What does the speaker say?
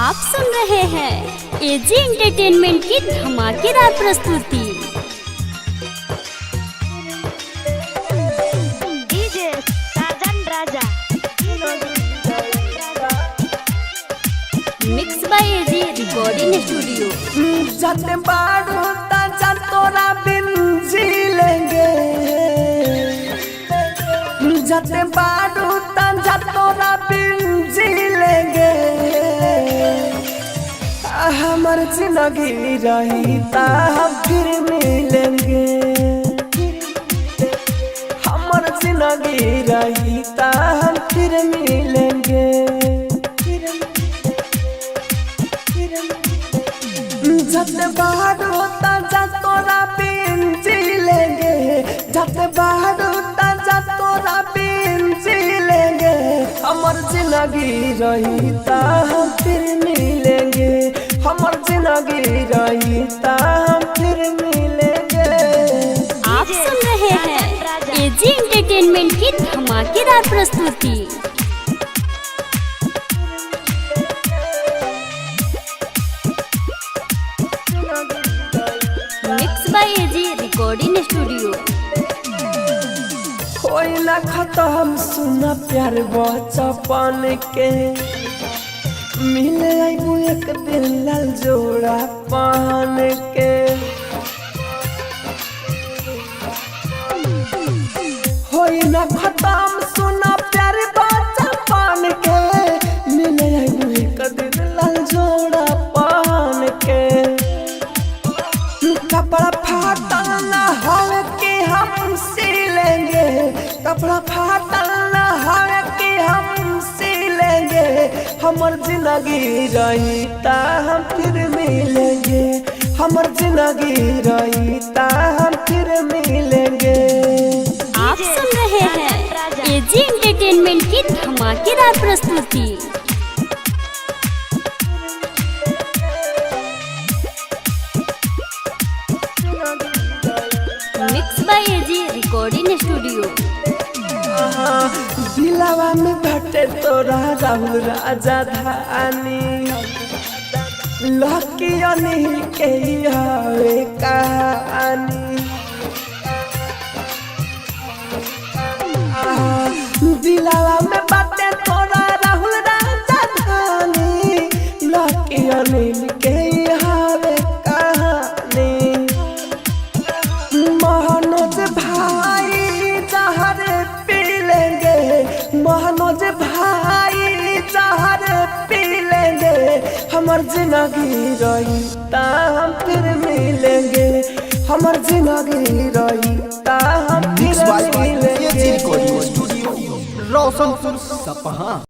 आप सुन रहे हैं एजी एंटरटेनमेंट की धमाकेदार प्रस्तुति। DJ Sajan Raja mix by AG recording studio. जाते बाड़ू ता तोरा बिन जी लेंगे, जाते बाड़ू ता तोरा बिन जी लेंगे। हमार जिंदगी रही ता हम फिर मिलेंगे, हमार जिंदगी रही ता हम फिर मिलेंगे। जाते बाहर होता जा तोरा बिन जी लेंगे, जाते बाहर होता जा तोरा बिन जी लेंगे। हमार जिंदगी रही ता हम फिर मिलेंगे, हमार जिंदगी रही ता हम फिर मिलेंगे। आप सुन रहे हैं एजी एंटरटेनमेंट की धमाकेदार प्रस्तुति। Mix by AG recording studio. कोई ना खत्म सुना प्यार बचपन के, मिले आईबू एक दिन लाल जोड़ा पान के। होई ना खत्म सुना प्यार बचपन के, मिले आईबू एक दिन लाल जोड़ा पान के। कपड़ा फाटल ना होवे के हम सिलेंगे, कपड़ा फाटल ना होवे के हम सिलेंगे। हमर जिंदगी रही ता हम फिर मिलेंगे, हमर जिंदगी रही ता हम फिर मिलेंगे। आप सुन रहे हैं एजी एंटरटेनमेंट की धमाकेदार प्रस्तुति। Mix by AG recording studio. दिलावा में भटे तोरा राहुल राजा धानी, लकी अनिल के हवे कहानी। दिलावा में भटे तोरा राहुल राजा धानी, लकी अनिल के हवे कहानी। मनोज भाई जहर पी लेंगे, मनोज भाई जहर पी लेंगे। हमार जिंदगी रही ता हम फिर मिलेंगे, हमार जिंदगी रही ता हम फिर मिलेंगे। रोशनपुर सपहा।